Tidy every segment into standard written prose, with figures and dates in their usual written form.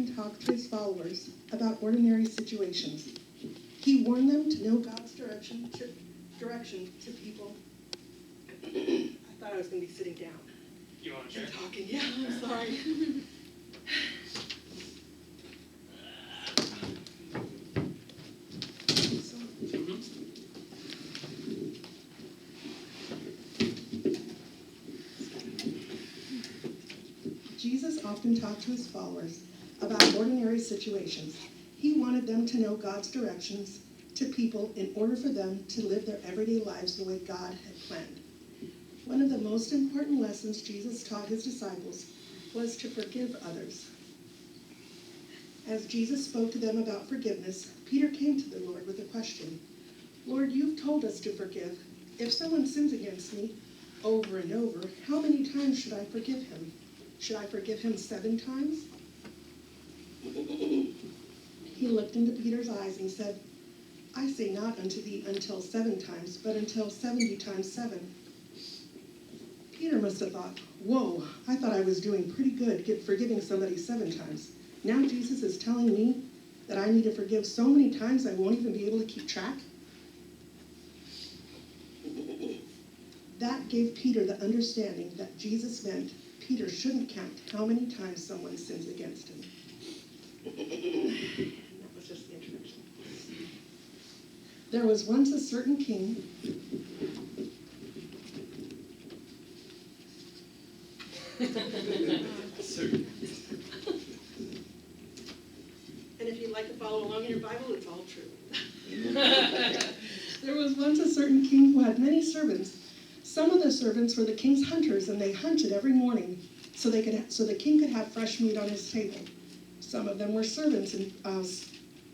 often talked to his followers about ordinary situations. He warned them to know God's direction to people. I thought I was going to be sitting down. You want to share? Talking. Yeah, I'm sorry. Jesus often talked to his followers about ordinary situations. He wanted them to know God's directions to people in order for them to live their everyday lives the way God had planned. One of the most important lessons Jesus taught his disciples was to forgive others. As Jesus spoke to them about forgiveness, Peter came to the Lord with a question. Lord, you've told us to forgive. If someone sins against me over and over, how many times should I forgive him? Should I forgive him 7 times? He looked into Peter's eyes and said, I say not unto thee until 7 times, but until 70 times 7. Peter must have thought, whoa, I thought I was doing pretty good forgiving somebody 7 times. Now Jesus is telling me that I need to forgive so many times I won't even be able to keep track? That gave Peter the understanding that Jesus meant Peter shouldn't count how many times someone sins against him. That was just the introduction. There was once a certain king and if you'd like to follow along in your Bible, it's all true. There was once a certain king who had many servants. Some of the servants were the king's hunters, and they hunted every morning so the king could have fresh meat on his table. Some of them were servants and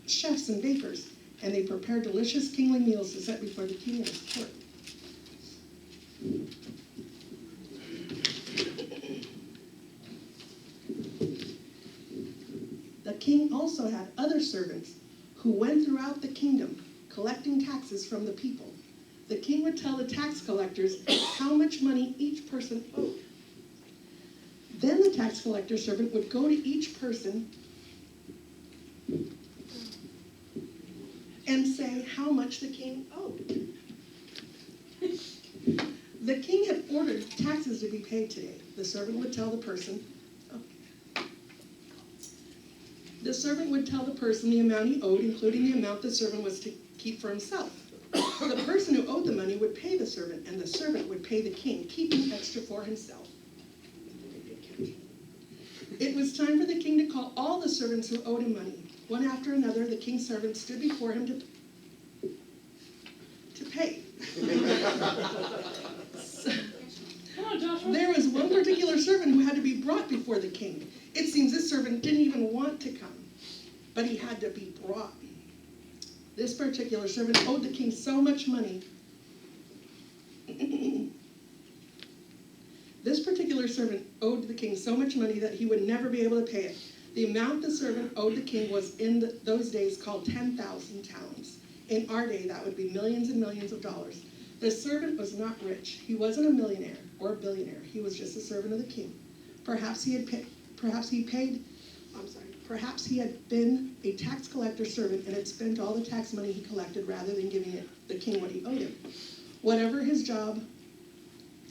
chefs and bakers, and they prepared delicious kingly meals to set before the king and his court. The king also had other servants who went throughout the kingdom collecting taxes from the people. The king would tell the tax collectors how much money each person owed. Then the tax collector servant would go to each person and say how much the king owed. The king had ordered taxes to be paid today. The servant would tell the person, the amount he owed, including the amount the servant was to keep for himself. The person who owed the money would pay the servant, and the servant would pay the king, keeping extra for himself. It was time for the king to call all the servants who owed him money. One after another, the king's servants stood before him to pay. There was one particular servant who had to be brought before the king. It seems this servant didn't even want to come, but he had to be brought. This particular servant owed the king so much money. This particular servant owed the king so much money that he would never be able to pay it. The amount the servant owed the king was in those days called 10,000 talents. In our day, that would be millions and millions of dollars. The servant was not rich. He wasn't a millionaire or a billionaire. He was just a servant of the king. Perhaps he had been a tax collector servant and had spent all the tax money he collected rather than giving the king what he owed him. Whatever his job,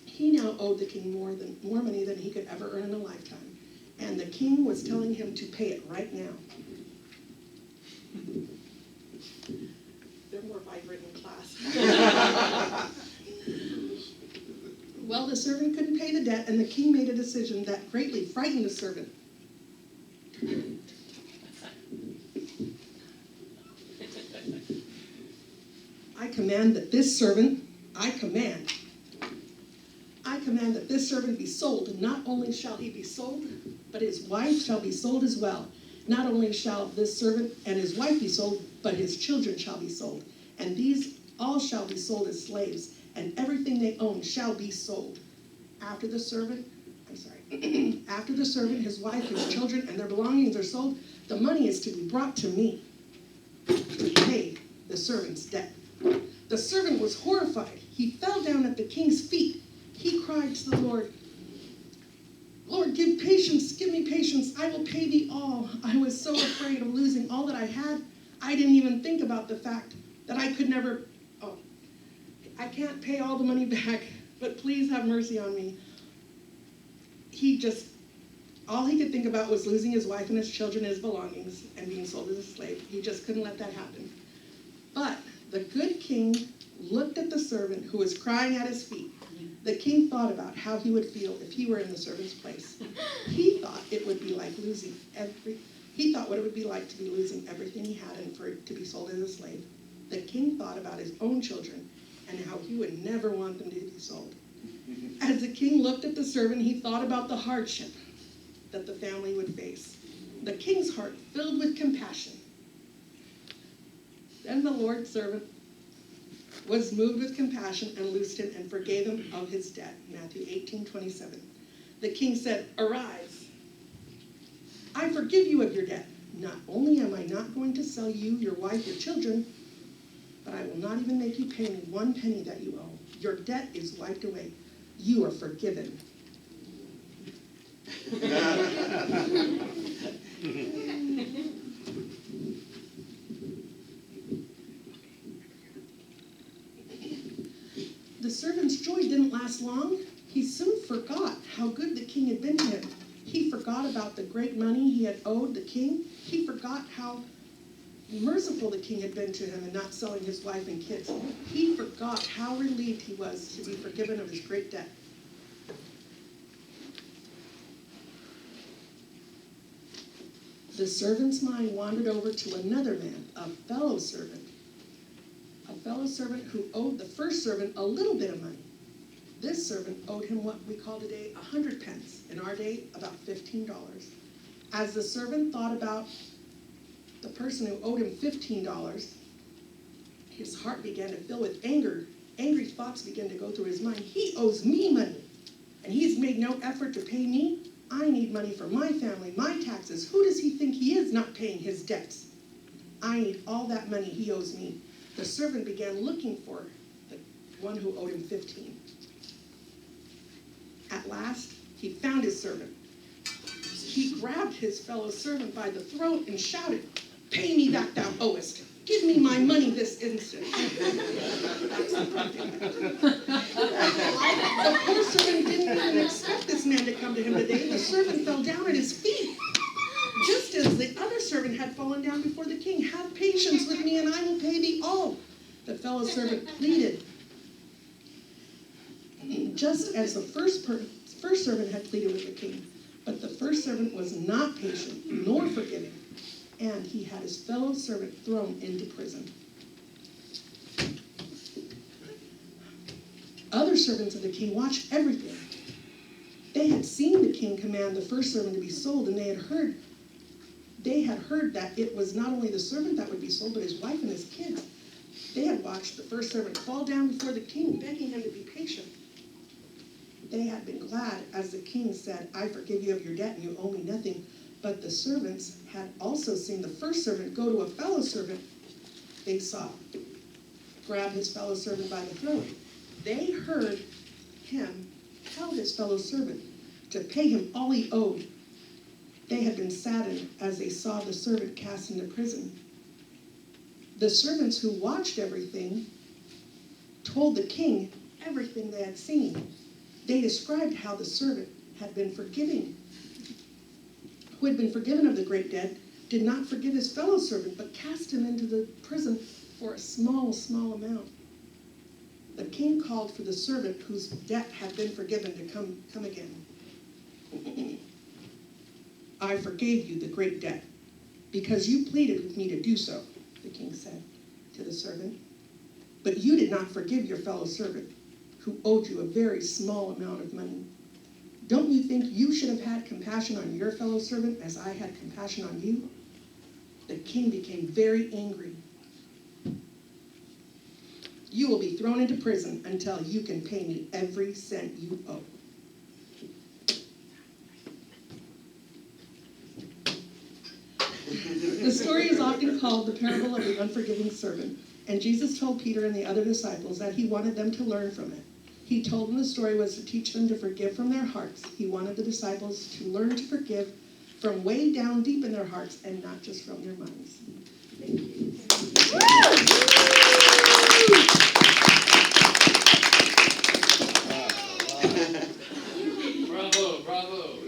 he now owed the king more money than he could ever earn in a lifetime. And the king was telling him to pay it right now. They're more vibrant in class. Well, the servant couldn't pay the debt, and the king made a decision that greatly frightened the servant. I command that this servant be sold. And not only shall he be sold, but his wife shall be sold as well. Not only shall this servant and his wife be sold, but his children shall be sold. And these all shall be sold as slaves, and everything they own shall be sold. After the servant, his wife, his children, and their belongings are sold, the money is to be brought to me to pay the servant's debt. The servant was horrified. He fell down at the king's feet. He cried to the Lord, Lord, give me patience, I will pay thee all. I was so afraid of losing all that I had, I didn't even think about the fact that I could never, I can't pay all the money back, but please have mercy on me. All he could think about was losing his wife and his children and his belongings and being sold as a slave. He just couldn't let that happen. But the good king looked at the servant who was crying at his feet. The king thought about how he would feel if he were in the servant's place. He thought it would be like he thought what it would be like to be losing everything he had and for to be sold as a slave. The king thought about his own children and how he would never want them to be sold. As the king looked at the servant, he thought about the hardship that the family would face. The king's heart filled with compassion. Then the Lord's servant was moved with compassion and loosed him and forgave him of his debt. Matthew 18:27. The king said, "Arise, I forgive you of your debt. Not only am I not going to sell you, your wife, your children, but I will not even make you pay me 1 penny that you owe. Your debt is wiped away. You are forgiven." The servant's joy didn't last long. He soon forgot how good the king had been to him. He forgot about the great money he had owed the king. He forgot how merciful the king had been to him in not selling his wife and kids. He forgot how relieved he was to be forgiven of his great debt. The servant's mind wandered over to another man, a fellow servant who owed the first servant a little bit of money. This servant owed him what we call today 100 pence, in our day about $15. As the servant thought about the person who owed him $15, his heart began to fill with anger. Angry thoughts began to go through his mind. He owes me money, and he's made no effort to pay me. I need money for my family, my taxes. Who does he think he is not paying his debts? I need all that money he owes me. The servant began looking for the one who owed him 15. At last, he found his servant. He grabbed his fellow servant by the throat and shouted, "Pay me that thou owest. Give me my money this instant." That's the prophet. The poor servant didn't even expect this man to come to him today. The servant fell down at his feet, just as the other servant had fallen down before the king. "Have patience with me, and I will pay thee all," the fellow servant pleaded. Just as the first servant had pleaded with the king. But the first servant was not patient nor forgiving, and he had his fellow servant thrown into prison. Other servants of the king watched everything. They had seen the king command the first servant to be sold, and they had heard that it was not only the servant that would be sold, but his wife and his kids. They had watched the first servant fall down before the king, begging him to be patient. They had been glad as the king said, "I forgive you of your debt and you owe me nothing." But the servants had also seen the first servant go to a fellow servant they saw grab his fellow servant by the throat. They heard him tell his fellow servant to pay him all he owed. They had been saddened as they saw the servant cast into prison. The servants who watched everything told the king everything they had seen. They described how the servant who had been forgiven of the great debt, did not forgive his fellow servant, but cast him into the prison for a small amount. The king called for the servant whose debt had been forgiven to come again. "I forgave you the great debt, because you pleaded with me to do so," the king said to the servant. "But you did not forgive your fellow servant, who owed you a very small amount of money. Don't you think you should have had compassion on your fellow servant as I had compassion on you?" The king became very angry. "You will be thrown into prison until you can pay me every cent you owe." The story is often called the parable of the unforgiving servant, and Jesus told Peter and the other disciples that he wanted them to learn from it. He told them the story was to teach them to forgive from their hearts. He wanted the disciples to learn to forgive from way down deep in their hearts and not just from their minds. Thank you. Bravo, bravo.